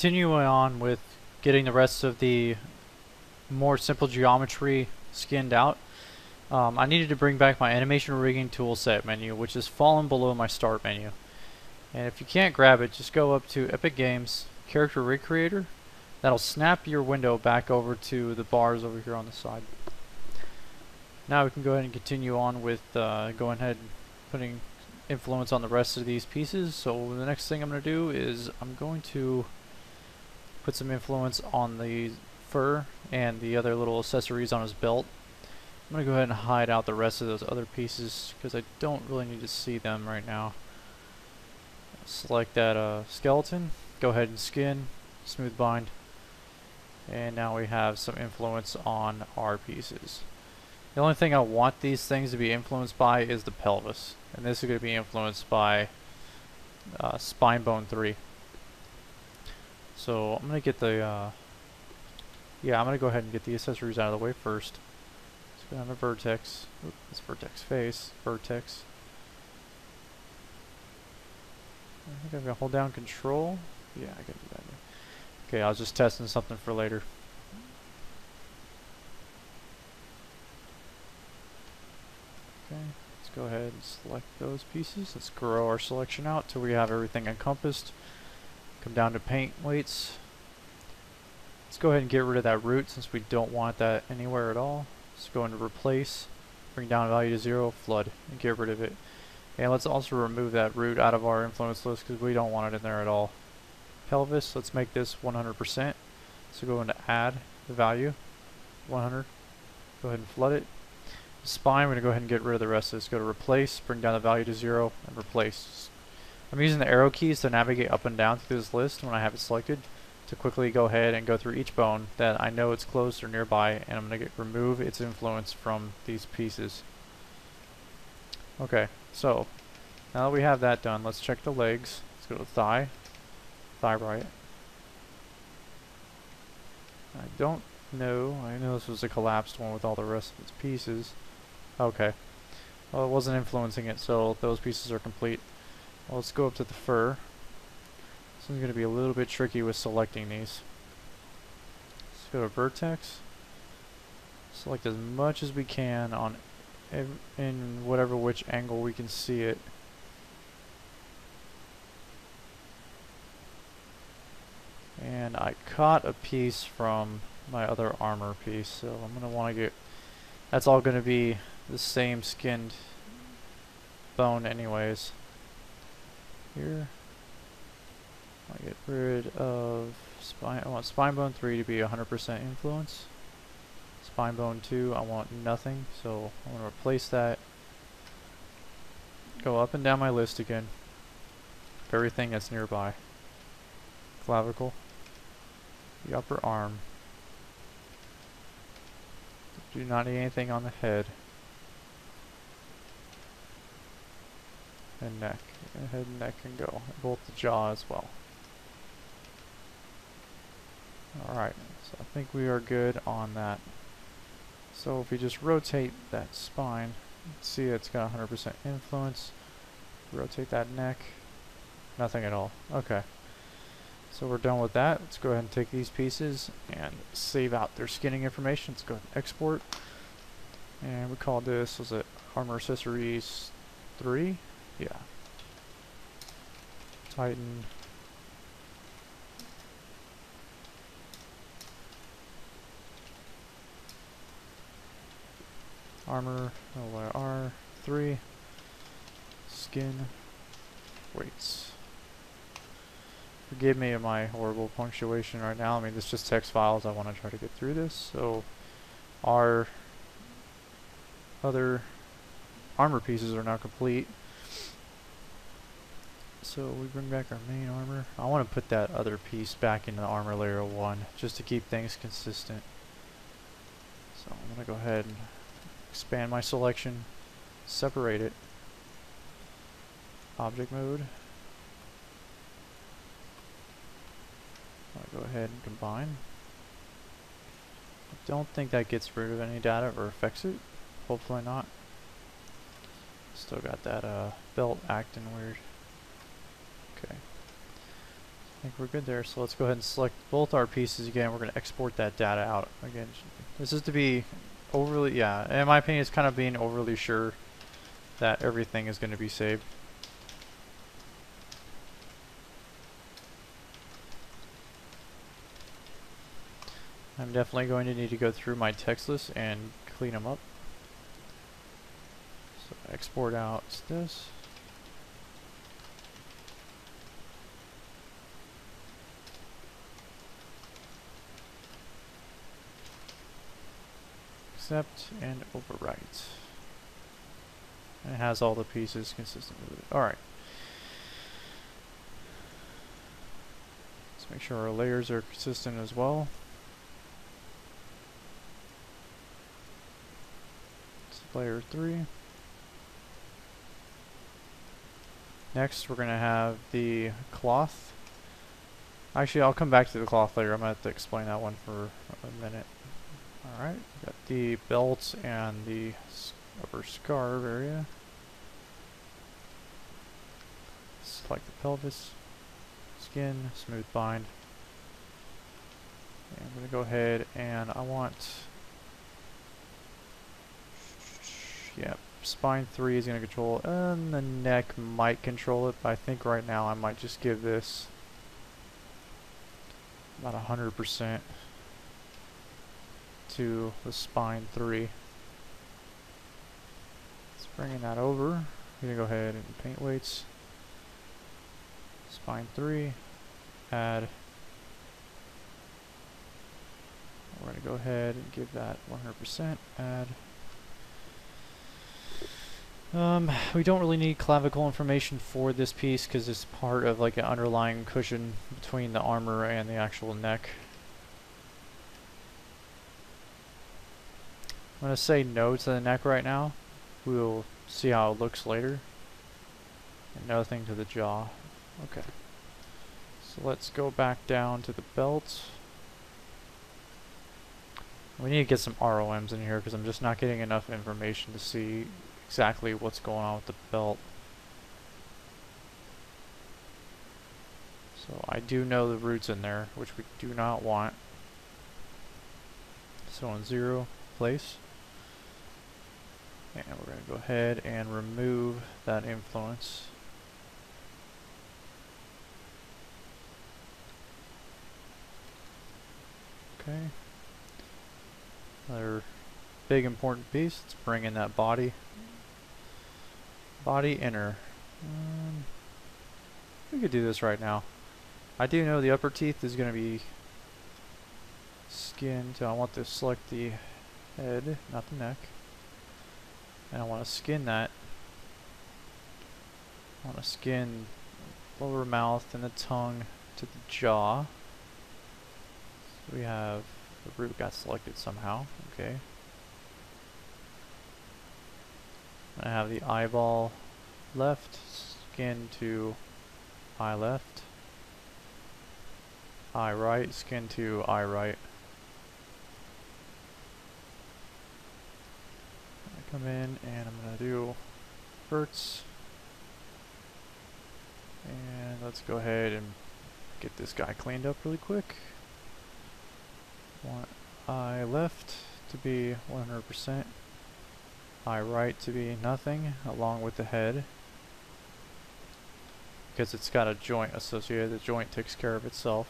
continuing on with getting the rest of the more simple geometry skinned out, I needed to bring back my animation rigging tool set menu, which is fallen below my start menu. And if you can't grab it, just go up to Epic Games, Character Rig Creator. That'll snap your window back over to the bars over here on the side. Now we can go ahead and continue on with going ahead and putting influence on the rest of these pieces. So the next thing I'm going to do is I'm going to put some influence on the fur and the other little accessories on his belt. I'm going to go ahead and hide out the rest of those other pieces because I don't really need to see them right now. Select that skeleton, go ahead and skin, smooth bind, and now we have some influence on our pieces. The only thing I want these things to be influenced by is the pelvis, and this is going to be influenced by spine bone 3. So I'm going to get the I'm going to go ahead and get the accessories out of the way first. Let's go down to vertex. Oop, that's vertex face, vertex. I think I'm going to hold down control. Yeah, I can do that. Okay, I was just testing something for later. Okay, let's go ahead and select those pieces. Let's grow our selection out till we have everything encompassed. Come down to paint weights. Let's go ahead and get rid of that root since we don't want that anywhere at all. Let's go into replace, bring down value to 0, flood, and get rid of it. And let's also remove that root out of our influence list because we don't want it in there at all. Pelvis, let's make this 100%. So go into add the value, 100. Go ahead and flood it. Spine, we're going to go ahead and get rid of the rest of this. Go to replace, bring down the value to 0, and replace. I'm using the arrow keys to navigate up and down through this list when I have it selected to quickly go ahead and go through each bone that I know it's close or nearby, and I'm going to remove its influence from these pieces. Okay, so now that we have that done, let's check the legs. Let's go to thigh, thigh right. I don't know, I know this was a collapsed one with all the rest of its pieces. Okay, well it wasn't influencing it, so those pieces are complete. Well, let's go up to the fur. This one's going to be a little bit tricky with selecting these. Let's go to vertex. Select as much as we can on in whatever which angle we can see it. And I caught a piece from my other armor piece, so I'm going to want to get... That's all going to be the same skinned bone anyways. Here, I'll get rid of spine. I want spine bone 3 to be 100% influence. Spine bone 2, I want nothing, so I'm going to replace that. Go up and down my list again. Everything that's nearby. Clavicle, the upper arm. Do not need anything on the head. And neck. Head and neck can go. Both the jaw as well. Alright, so I think we are good on that. So if we just rotate that spine, see it's got 100% influence. Rotate that neck, nothing at all. Okay, so we're done with that. Let's go ahead and take these pieces and save out their skinning information. Let's go ahead and export. And we call this, was it Armor Accessories 3? Yeah. Titan. Armor, LYR3. Skin. Weights. Forgive me of my horrible punctuation right now. I mean, this is just text files. I want to try to get through this. So, our other armor pieces are now complete. So we bring back our main armor. I want to put that other piece back into the armor layer 1 just to keep things consistent. So I'm going to go ahead and expand my selection, separate it, object mode. I'll go ahead and combine. I don't think that gets rid of any data or affects it. Hopefully not. Still got that belt acting weird. Okay. think we're good there. So let's go ahead and select both our pieces again. We're going to export that data out again. This is to be overly, yeah, in my opinion, it's kind of being overly sure that everything is going to be saved. I'm definitely going to need to go through my text list and clean them up. So export out this. Accept and overwrite. And it has all the pieces consistent with it. Alright. Let's make sure our layers are consistent as well. Layer 3. Next, we're going to have the cloth. Actually, I'll come back to the cloth later. I'm going to have to explain that one for a minute. Alright, got the belt and the upper scarf area. Select the pelvis, skin, smooth bind. And I'm going to go ahead and I want, yeah, spine 3 is going to control it, and the neck might control it, but I think right now I might just give this about 100% to the spine 3. Let's bring that over. I'm going to go ahead and paint weights. Spine 3, add. We're going to go ahead and give that 100%, add. We don't really need clavicle information for this piece because it's part of like an underlying cushion between the armor and the actual neck. I'm going to say no to the neck right now. We'll see how it looks later. And nothing to the jaw. Okay. So let's go back down to the belt. We need to get some ROMs in here because I'm just not getting enough information to see exactly what's going on with the belt. So I do know the roots in there, which we do not want. So in 0 place. And we're going to go ahead and remove that influence. Okay. Another big important piece. Let's bring in that body. Body inner. We could do this right now. I do know the upper teeth is going to be skinned. So I want to select the head, not the neck. And I want to skin that. I want to skin lower mouth and the tongue to the jaw. So we have the root got selected somehow. Okay. I have the eyeball left, skin to eye left, eye right, skin to eye right. I come in and I'm going to do verts. And let's go ahead and get this guy cleaned up really quick. Want eye left to be 100%, eye right to be nothing, along with the head. Because it's got a joint associated, the joint takes care of itself.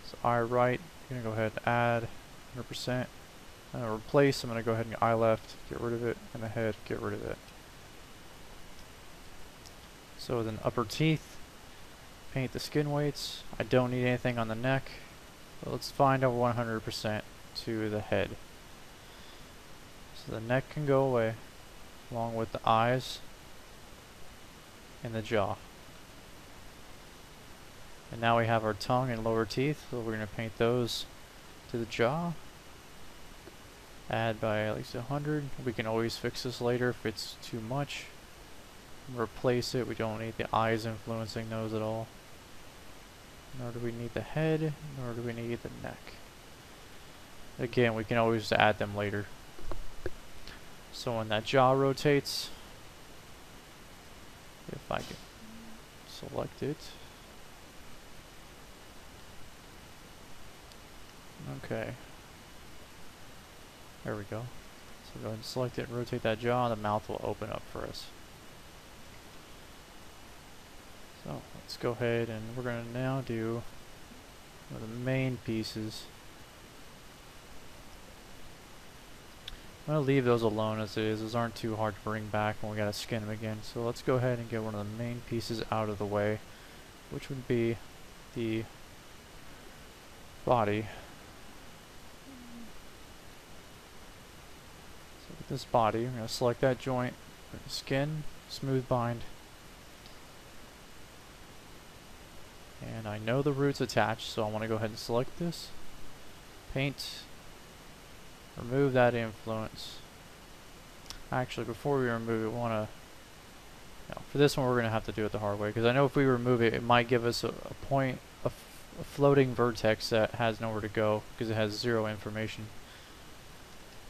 So eye right, I'm going to go ahead and add 100%. And replace, I'm going to go ahead and eye left, get rid of it, and the head, get rid of it. So then upper teeth, paint the skin weights. I don't need anything on the neck. But let's find a 100% to the head. So the neck can go away, along with the eyes and the jaw. And now we have our tongue and lower teeth, so we're going to paint those to the jaw. Add by at least 100. We can always fix this later if it's too much. Replace it. We don't need the eyes influencing those at all. Nor do we need the head, nor do we need the neck. Again, we can always add them later. So when that jaw rotates, if I can select it, Okay. There we go. So go ahead and select it and rotate that jaw, and the mouth will open up for us. So let's go ahead and we're going to now do one of the main pieces. I'm going to leave those alone as it is. Those aren't too hard to bring back when we got to skin them again. So let's go ahead and get one of the main pieces out of the way, which would be the body. So with this body, we're going to select that joint, skin, smooth bind. And I know the root's attached, so I want to go ahead and select this. Paint. Remove that influence. Actually, before we remove it, we want to... No, for this one, we're going to have to do it the hard way, because I know if we remove it, it might give us a point, a floating vertex that has nowhere to go, because it has 0 information.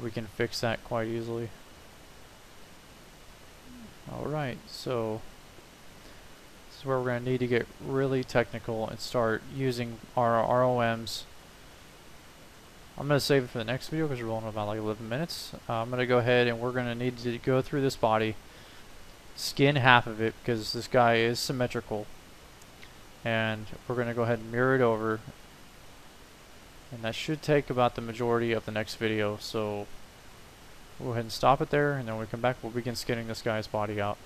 We can fix that quite easily. Alright, so... this is where we're going to need to get really technical and start using our ROMs. I'm going to save it for the next video because we're rolling about like 11 minutes. I'm going to go ahead and we're going to need to go through this body, skin half of it because this guy is symmetrical, and we're going to go ahead and mirror it over, and that should take about the majority of the next video. So we'll go ahead and stop it there, and then when we come back we'll begin skinning this guy's body out.